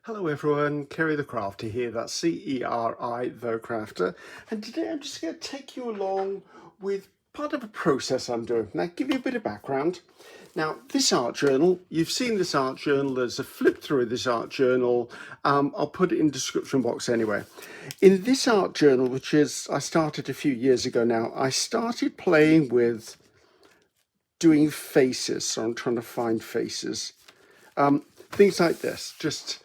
Hello everyone, Ceri the Crafter here, that's C-E-R-I the Crafter, and today I'm just going to take you along with part of a process I'm doing. Now, give you a bit of background. Now, this art journal, you've seen this art journal, there's a flip through of this art journal, I'll put it in the description box anyway. In this art journal, which is, I started a few years ago now, I started playing with doing faces, so I'm trying to find faces. Things like this, just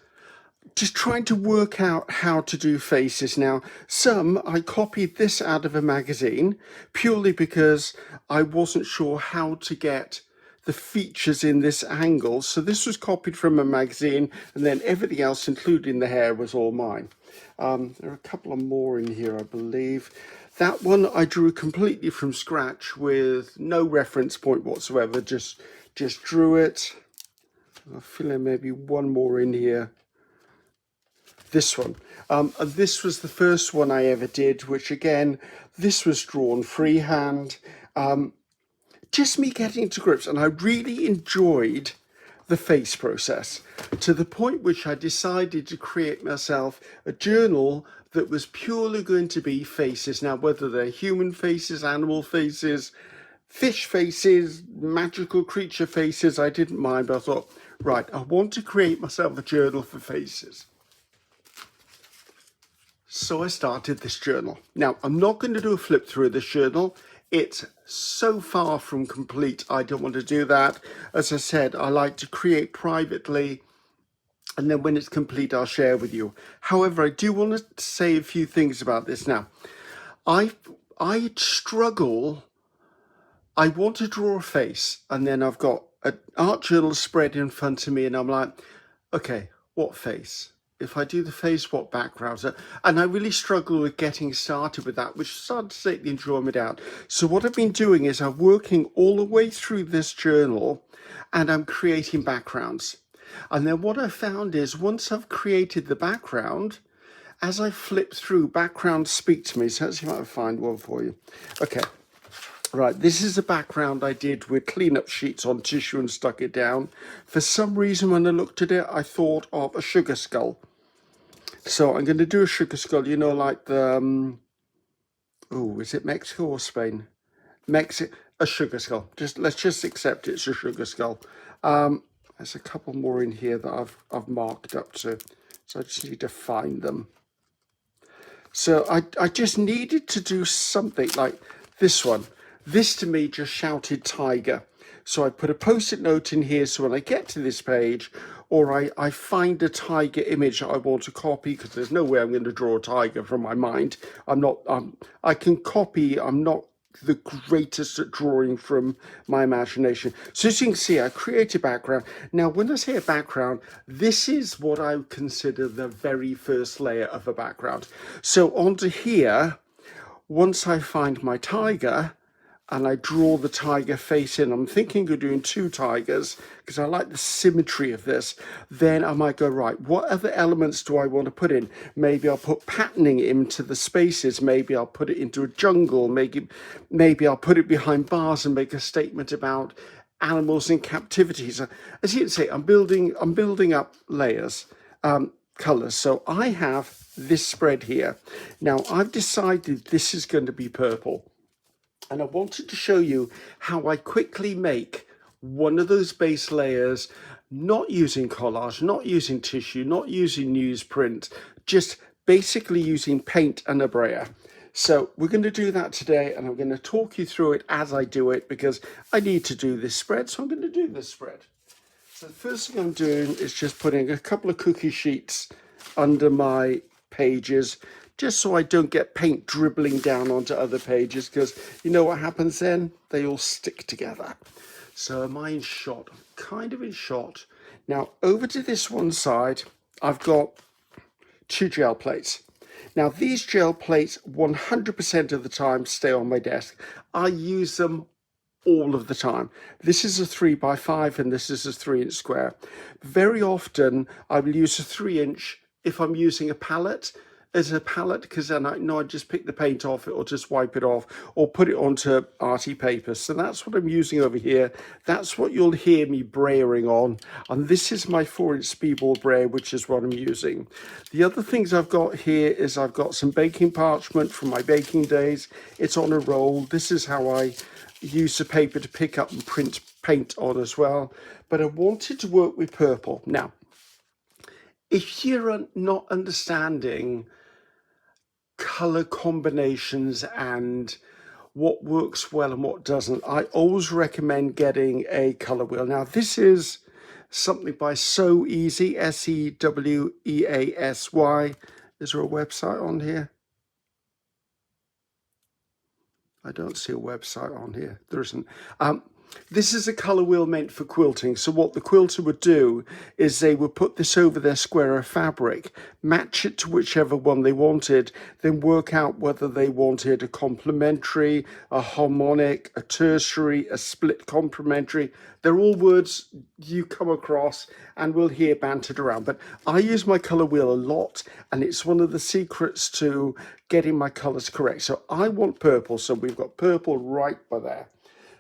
trying to work out how to do faces. Now, some I copied this out of a magazine purely because I wasn't sure how to get the features in this angle. So this was copied from a magazine, and then everything else, including the hair, was all mine. There are a couple of more in here, I believe. That one I drew completely from scratch with no reference point whatsoever, just drew it. I feel like maybe one more in here. This one. And this was the first one I ever did, which again, this was drawn freehand. Just me getting to grips, and I really enjoyed the face process to the point which I decided to create myself a journal that was purely going to be faces. Now, whether they're human faces, animal faces, fish faces, magical creature faces, I didn't mind, but I thought, right, I want to create myself a journal for faces. So I started this journal. Now, I'm not going to do a flip through of this journal. It's so far from complete. I don't want to do that. As I said, I like to create privately, and then when it's complete, I'll share with you. However, I do want to say a few things about this. Now, I struggle. I want to draw a face, and then I've got an art journal spread in front of me, and I'm like, okay, what face? If I do the face, what backgrounds? And I really struggle with getting started with that, which started to take the enjoyment out. So what I've been doing is I'm working all the way through this journal, and I'm creating backgrounds. And then what I found is once I've created the background, as I flip through, backgrounds speak to me. So let's see if I can find one for you. Okay. Right, this is a background I did with cleanup sheets on tissue and stuck it down. For some reason, when I looked at it, I thought of a sugar skull. So I'm going to do a sugar skull, you know, like the, is it Mexico or Spain? A sugar skull. Let's just accept it's a sugar skull. There's a couple more in here that I've marked up to, so I just need to find them. So I just needed to do something like this one. This to me just shouted tiger. So I put a post-it note in here so when I get to this page, or I find a tiger image that I want to copy, because there's no way I'm going to draw a tiger from my mind. I can copy, I'm not the greatest at drawing from my imagination. So as you can see, I create a background. Now, when I say a background, this is what I would consider the very first layer of a background. So onto here, once I find my tiger, and I draw the tiger face in. I'm thinking of doing two tigers because I like the symmetry of this. Then I might go, right, what other elements do I want to put in? Maybe I'll put patterning into the spaces. Maybe I'll put it into a jungle. Maybe I'll put it behind bars and make a statement about animals in captivity. So as you can see, I'm building up layers, colors. So I have this spread here. Now I've decided this is going to be purple. And I wanted to show you how I quickly make one of those base layers, not using collage, not using tissue, not using newsprint, just basically using paint and a brayer. So we're going to do that today, and I'm going to talk you through it as I do it because I need to do this spread. So I'm going to do this spread. So the first thing I'm doing is just putting a couple of cookie sheets under my pages, just so I don't get paint dribbling down onto other pages, because you know what happens then? They all stick together. So am I in shot? I'm kind of in shot. Now over to this one side, I've got two gel plates. Now these gel plates 100% of the time stay on my desk. I use them all of the time. This is a 3x5 and this is a 3-inch square. Very often I will use a 3-inch if I'm using a palette. as a palette, because then I know I just pick the paint off it or just wipe it off or put it onto arty paper. So that's what I'm using over here. That's what you'll hear me brayering on. And this is my 4-inch speedball brayer, which is what I'm using. The other things I've got here is I've got some baking parchment from my baking days. It's on a roll. This is how I use the paper to pick up and print paint on as well. But I wanted to work with purple. Now, if you're not understanding color combinations and what works well and what doesn't, I always recommend getting a color wheel. Now, this is something by So Easy, SEWEASY. Is there a website on here? I don't see a website on here. There isn't. This is a colour wheel meant for quilting. So what the quilter would do is they would put this over their square of fabric, match it to whichever one they wanted, then work out whether they wanted a complementary, a harmonic, a tertiary, a split complementary. They're all words you come across and we'll hear bantered around. But I use my colour wheel a lot, and it's one of the secrets to getting my colours correct. So I want purple, so we've got purple right by there.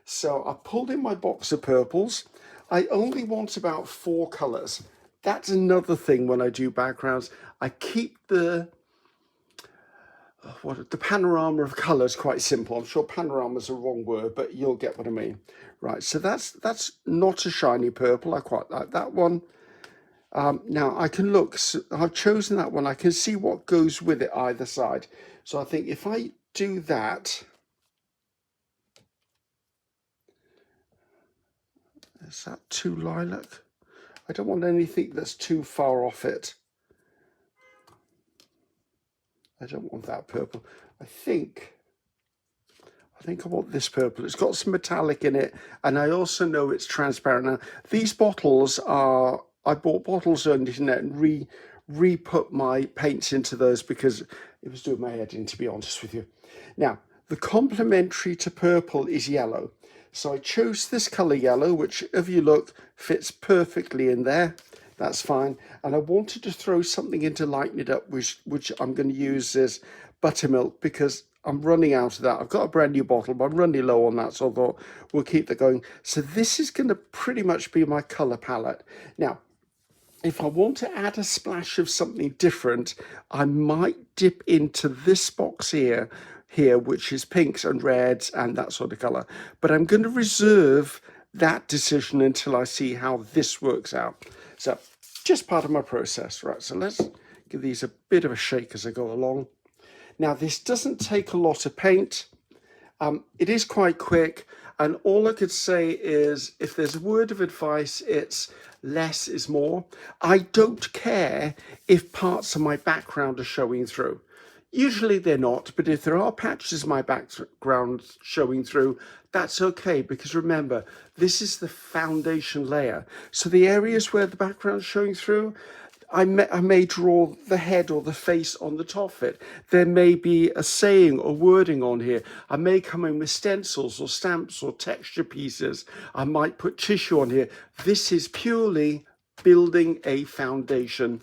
So I pulled in my box of purples. I only want about 4 colours. That's another thing when I do backgrounds. I keep the panorama of colours quite simple. I'm sure panorama is a wrong word, but you'll get what I mean. Right, so that's not a shiny purple. I quite like that one. Now I can look, so I've chosen that one. I can see what goes with it either side. So I think if I do that, is that too lilac? I don't want anything that's too far off it. I don't want that purple. I think I want this purple. It's got some metallic in it, and I also know it's transparent. Now, these bottles are, I bought bottles on the internet and re-put my paints into those because it was doing my head in, to be honest with you. Now, the complementary to purple is yellow. So I chose this colour yellow, which, if you look, fits perfectly in there. That's fine. And I wanted to throw something in to lighten it up, which I'm going to use as buttermilk, because I'm running out of that. I've got a brand new bottle, but I'm running low on that, so I thought we'll keep that going. So this is going to pretty much be my colour palette. Now, if I want to add a splash of something different, I might dip into this box here, which is pinks and reds and that sort of colour. But I'm going to reserve that decision until I see how this works out. So just part of my process, right? So let's give these a bit of a shake as I go along. Now, this doesn't take a lot of paint. It is quite quick. And all I could say is, if there's a word of advice, it's less is more. I don't care if parts of my background are showing through. Usually they're not, but if there are patches of my background showing through, that's okay, because remember, this is the foundation layer. So the areas where the background's showing through, I may draw the head or the face on the top of it. There may be a saying or wording on here. I may come in with stencils or stamps or texture pieces. I might put tissue on here. This is purely building a foundation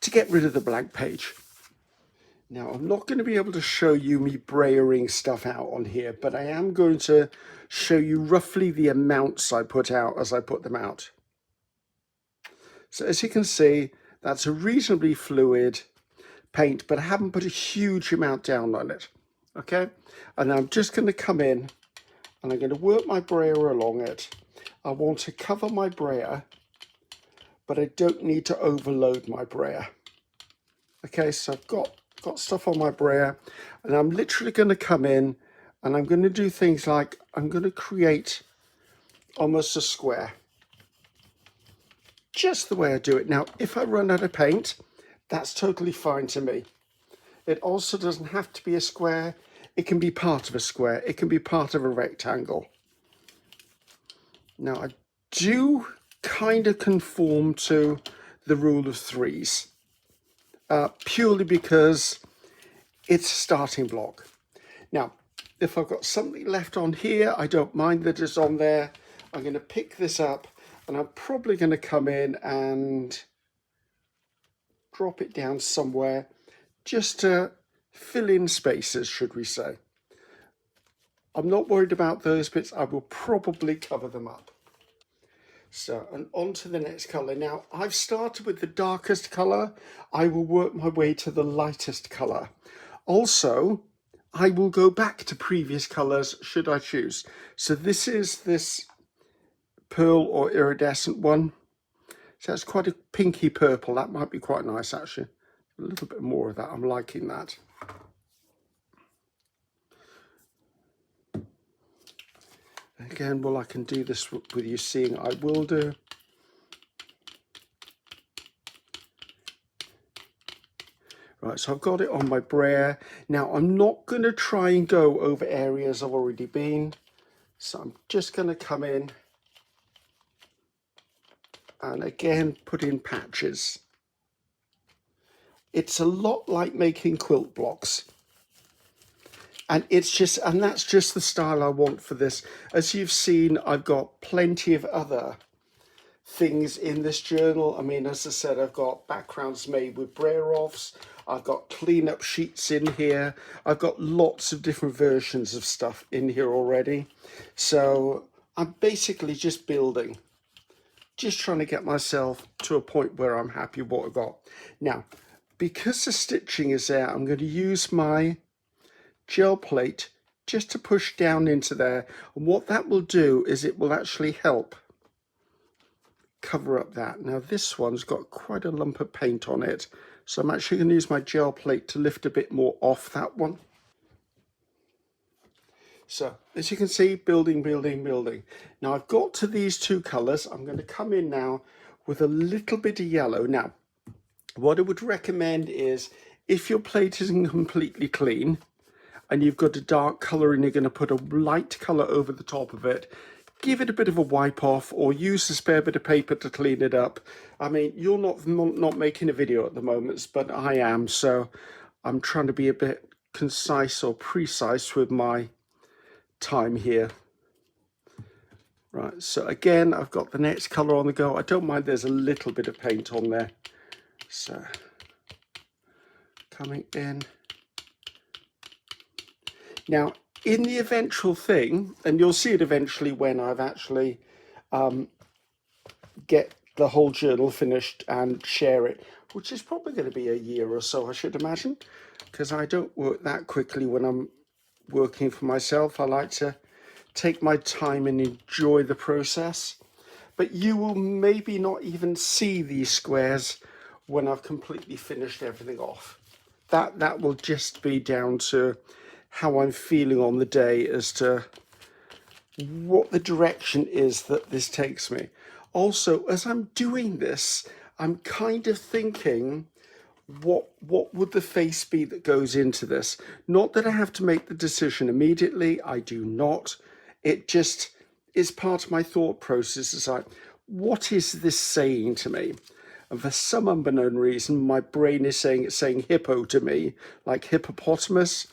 to get rid of the blank page. Now, I'm not going to be able to show you me brayering stuff out on here, but I am going to show you roughly the amounts I put out as I put them out. So as you can see, that's a reasonably fluid paint, but I haven't put a huge amount down on it. Okay, and I'm just going to come in and I'm going to work my brayer along it. I want to cover my brayer, but I don't need to overload my brayer. Okay, so I've got stuff on my brayer, and I'm literally going to come in and I'm going to do things like I'm going to create almost a square, just the way I do it. Now, if I run out of paint, that's totally fine to me. It also doesn't have to be a square. It can be part of a square. It can be part of a rectangle. Now, I do kind of conform to the rule of threes, purely because it's a starting block. Now, if I've got something left on here, I don't mind that it's on there. I'm going to pick this up, and I'm probably going to come in and drop it down somewhere just to fill in spaces, should we say. I'm not worried about those bits. I will probably cover them up. So, and on to the next colour. Now, I've started with the darkest colour. I will work my way to the lightest colour. Also, I will go back to previous colours should I choose. So this is this pearl or iridescent one. So it's quite a pinky purple. That might be quite nice, actually. A little bit more of that. I'm liking that. Again, well, I can do this with you seeing. I will do. Right, so I've got it on my brayer. Now, I'm not going to try and go over areas I've already been. So I'm just going to come in and again put in patches. It's a lot like making quilt blocks. And that's just the style I want for this. As you've seen, I've got plenty of other things in this journal. I mean, as I said, I've got backgrounds made with brayer offs. I've got cleanup sheets in here. I've got lots of different versions of stuff in here already. So I'm basically just building, just trying to get myself to a point where I'm happy with what I've got. Now, because the stitching is there, I'm going to use my gel plate just to push down into there. And what that will do is it will actually help cover up that. Now this one's got quite a lump of paint on it, so I'm actually going to use my gel plate to lift a bit more off that one. So as you can see, building, building, building. Now I've got to these two colours. I'm going to come in now with a little bit of yellow. Now what I would recommend is, if your plate isn't completely clean and you've got a dark colour and you're going to put a light colour over the top of it, give it a bit of a wipe off or use a spare bit of paper to clean it up. I mean, you're not making a video at the moment, but I am, so I'm trying to be a bit concise or precise with my time here. Right, so again, I've got the next colour on the go. I don't mind there's a little bit of paint on there. So, coming in. Now, in the eventual thing, and you'll see it eventually when I've actually get the whole journal finished and share it, which is probably going to be a year or so, I should imagine, because I don't work that quickly when I'm working for myself. I like to take my time and enjoy the process. But you will maybe not even see these squares when I've completely finished everything off. That will just be down to how I'm feeling on the day as to what the direction is that this takes me. Also, as I'm doing this, I'm kind of thinking, what would the face be that goes into this? Not that I have to make the decision immediately. I do not. It just is part of my thought process. It's like, what is this saying to me? And for some unknown reason, my brain is saying it's saying hippo to me, like hippopotamus.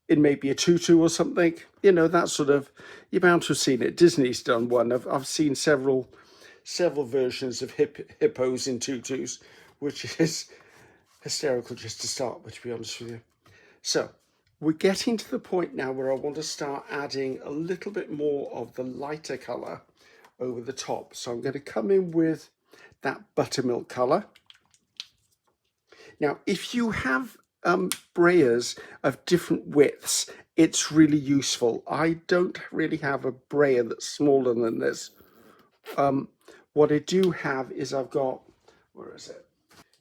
It may be a tutu or something, you know, that sort of. You're bound to have seen it. Disney's done one. I've seen several versions of hippos in tutus, which is hysterical just to start with, to be honest with you. So we're getting to the point now where I want to start adding a little bit more of the lighter colour over the top. So I'm going to come in with that buttermilk colour. Now, if you have brayers of different widths, it's really useful. I don't really have a brayer that's smaller than this. What I do have is I've got, where is it?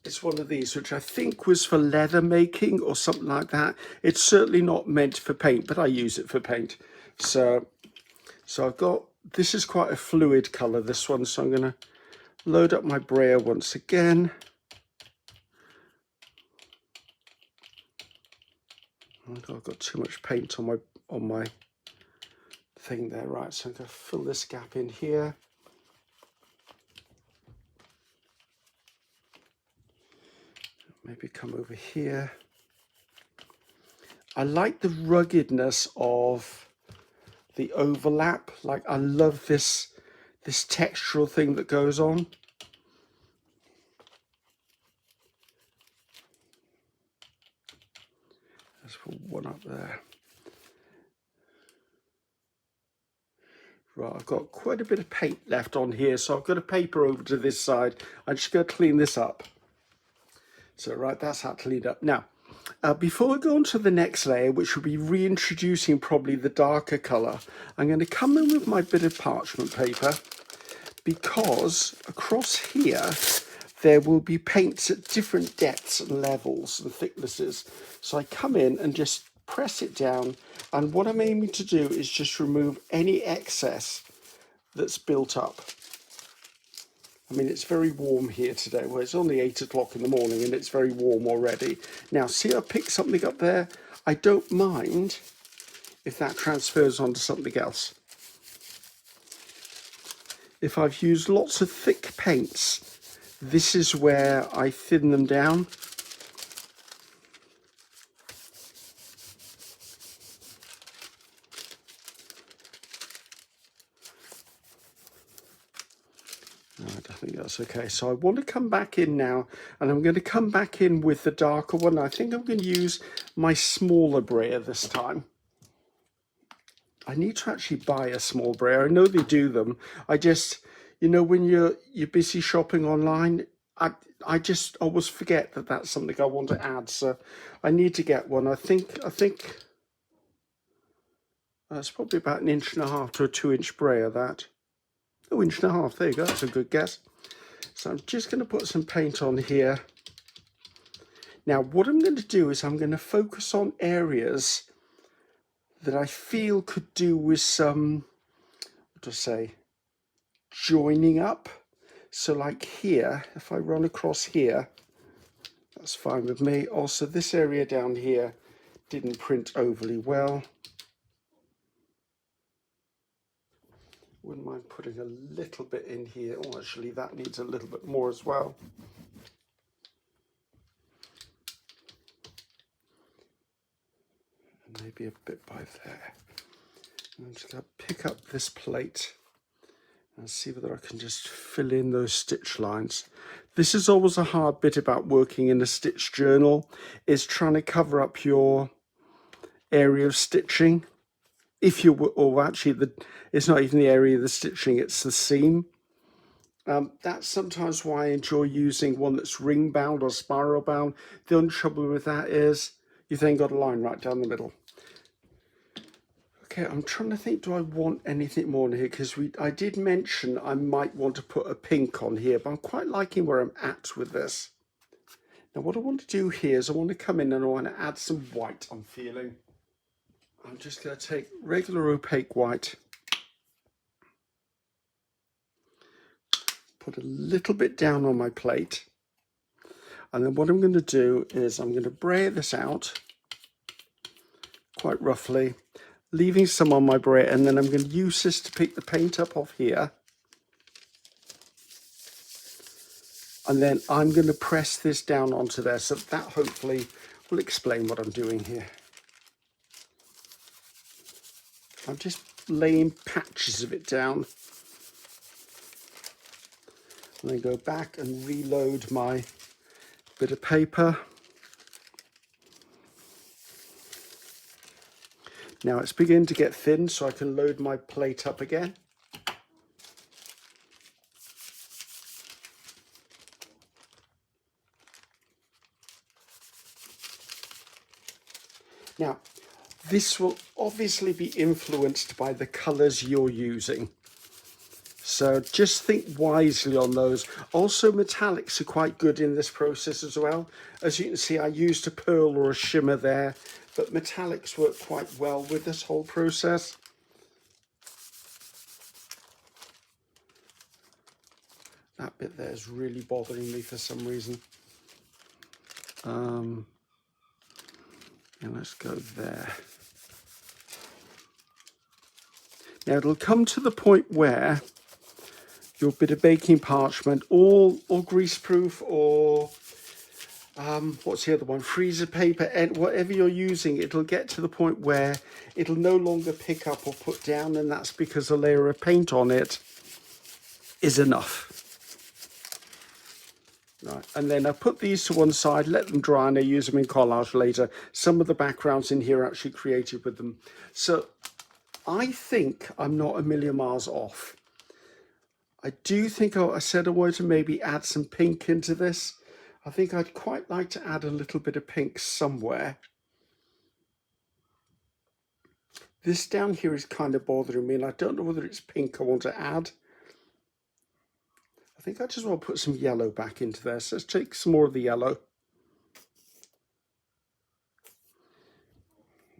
It's one of these, which I think was for leather making or something like that. It's certainly not meant for paint, but I use it for paint. So I've got, this is quite a fluid colour, this one. So I'm going to load up my brayer once again. I've got too much paint on my thing there. Right, so I'm going to fill this gap in here. Maybe come over here. I like the ruggedness of the overlap. Like, I love this textural thing that goes on. Let's put one up there. Right, I've got quite a bit of paint left on here, so I've got a paper over to this side. I'm just going to clean this up. So, right, that's how to clean up. Now, before I go on to the next layer, which will be reintroducing probably the darker colour, I'm going to come in with my bit of parchment paper, because across here, there will be paints at different depths and levels and thicknesses. So I come in and just press it down, and what I'm aiming to do is just remove any excess that's built up. I mean, it's very warm here today. Well, it's only 8 o'clock in the morning and it's very warm already. Now, see, I picked something up there. I don't mind if that transfers onto something else. If I've used lots of thick paints, this is where I thin them down. Right, I think that's okay. So I want to come back in now, and I'm going to come back in with the darker one. I think I'm going to use my smaller brayer this time. I need to actually buy a small brayer. I know they do them. I just, you know, when you're busy shopping online, I just always forget that that's something I want to add. So I need to get one. I think it's probably about 1.5 inches to a 2-inch brayer, that. Oh, 1.5 inches, there you go, that's a good guess. So I'm just going to put some paint on here. Now what I'm going to do is I'm going to focus on areas that I feel could do with some, what to say, joining up. So like here, if I run across here, that's fine with me. Also this area down here didn't print overly well. Wouldn't mind putting a little bit in here. Oh, actually that needs a little bit more as well. And maybe a bit by there. I'm just going to pick up this plate and see whether I can just fill in those stitch lines. This is always a hard bit about working in a stitch journal, is trying to cover up your area of stitching. If you were, or actually it's not even the area of the stitching, it's the seam. That's sometimes why I enjoy using one that's ring bound or spiral bound. The only trouble with that is you've then got a line right down the middle. Okay, I'm trying to think, do I want anything more in here? Because I did mention I might want to put a pink on here, but I'm quite liking where I'm at with this. Now what I want to do here is I want to come in and I want to add some white, I'm feeling. I'm just going to take regular opaque white, put a little bit down on my plate, and then what I'm going to do is I'm going to brayer this out quite roughly, leaving some on my brayer, and then I'm going to use this to pick the paint up off here, and then I'm going to press this down onto there, so that hopefully will explain what I'm doing here. I'm just laying patches of it down, and then go back and reload my bit of paper. Now it's beginning to get thin, so I can load my plate up again. Now, this will obviously be influenced by the colours you're using. So just think wisely on those. Also, metallics are quite good in this process as well. As you can see, I used a pearl or a shimmer there, but metallics work quite well with this whole process. That bit there is really bothering me for some reason. And let's go there. Now it'll come to the point where your bit of baking parchment or greaseproof or what's the other one, freezer paper, and whatever you're using, it'll get to the point where it'll no longer pick up or put down, and that's because a layer of paint on it is enough. Right, and then I put these to one side, let them dry, and I use them in collage later. Some of the backgrounds in here are actually created with them. So I think I'm not a million miles off. I do think I said I wanted to maybe add some pink into this. I think I'd quite like to add a little bit of pink somewhere. This down here is kind of bothering me, and I don't know whether it's pink I want to add. I think I just want to put some yellow back into there. So let's take some more of the yellow.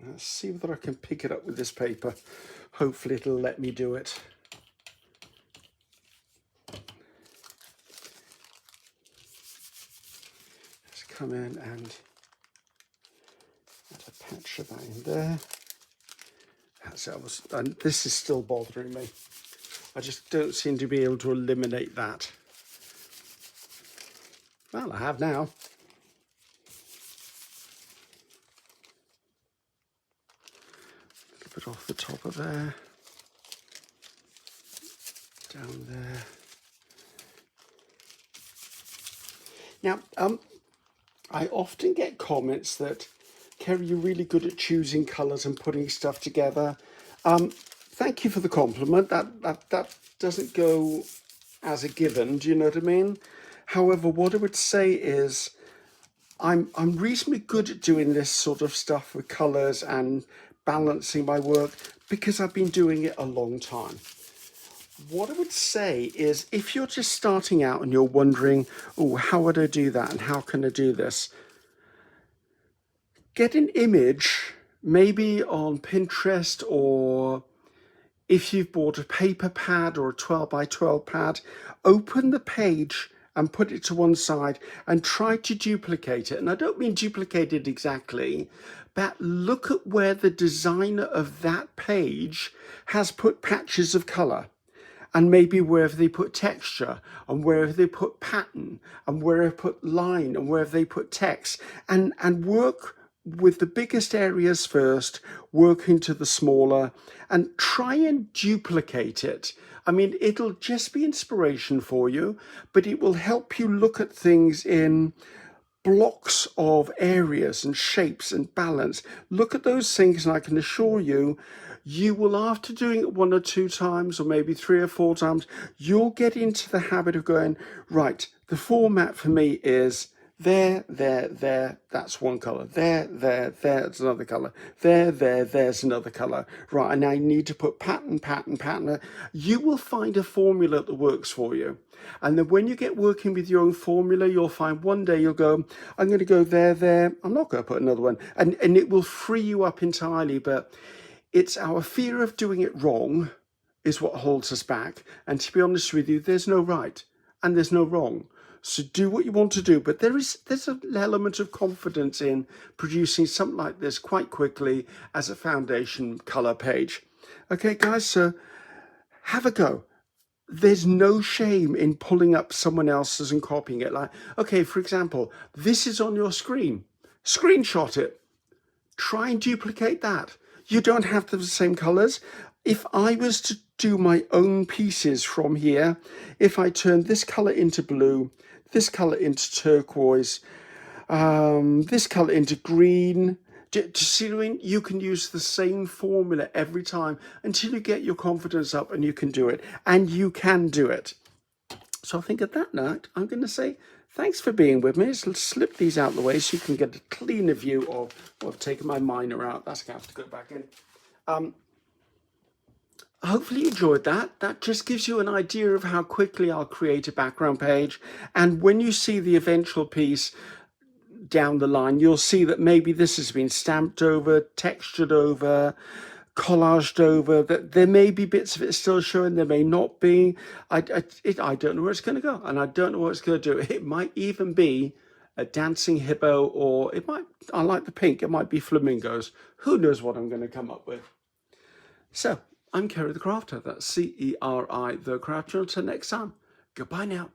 Let's see whether I can pick it up with this paper. Hopefully it'll let me do it. Let's come in and add a patch of that in there. That's it. And this is still bothering me. I just don't seem to be able to eliminate that. Well, I have now. A little bit off the top of there. Down there. Now, I often get comments that, Ceri, you're really good at choosing colours and putting stuff together. Thank you for the compliment. That doesn't go as a given, do you know what I mean? However, what I would say is I'm reasonably good at doing this sort of stuff with colours and balancing my work because I've been doing it a long time. What I would say is if you're just starting out and you're wondering, oh, how would I do that and how can I do this? Get an image, maybe on Pinterest, or if you've bought a paper pad or a 12 by 12 pad, open the page and put it to one side and try to duplicate it. And I don't mean duplicate it exactly, but look at where the designer of that page has put patches of colour. And maybe wherever they put texture, and wherever they put pattern, and wherever they put line, and wherever they put text, and work with the biggest areas first, work into the smaller, and try and duplicate it. I mean, it'll just be inspiration for you, but it will help you look at things in blocks of areas and shapes and balance. Look at those things, and I can assure you, you will, after doing it 1 or 2 times, or maybe 3 or 4 times, you'll get into the habit of going, right, the format for me is there, that's one colour. There, that's another colour. There's another colour. Right, and I need to put pattern. You will find a formula that works for you. And then when you get working with your own formula, you'll find one day you'll go, I'm going to go there. I'm not going to put another one. And it will free you up entirely. But it's our fear of doing it wrong is what holds us back. And to be honest with you, there's no right and there's no wrong. So do what you want to do, but there's an element of confidence in producing something like this quite quickly as a foundation color page. Okay, guys, so have a go. There's no shame in pulling up someone else's and copying it. Like, okay, for example, this is on your screen. Screenshot it. Try and duplicate that. You don't have the same colors. If I was to do my own pieces from here, if I turn this color into blue, this color into turquoise, this color into green, you can use the same formula every time until you get your confidence up and you can do it. And you can do it. So I think at that note, I'm going to say thanks for being with me. Let's slip these out of the way so you can get a cleaner view of, I've taken my minor out. That's going to have to go back in. Hopefully you enjoyed that. That just gives you an idea of how quickly I'll create a background page. And when you see the eventual piece down the line, you'll see that maybe this has been stamped over, textured over, collaged over, that there may be bits of it still showing, there may not be. I don't know where it's going to go, and I don't know what it's going to do. It might even be a dancing hippo, or it might, I like the pink, it might be flamingos. Who knows what I'm going to come up with. So I'm Ceri the Crafter. That's Ceri the Crafter. Until next time, goodbye now.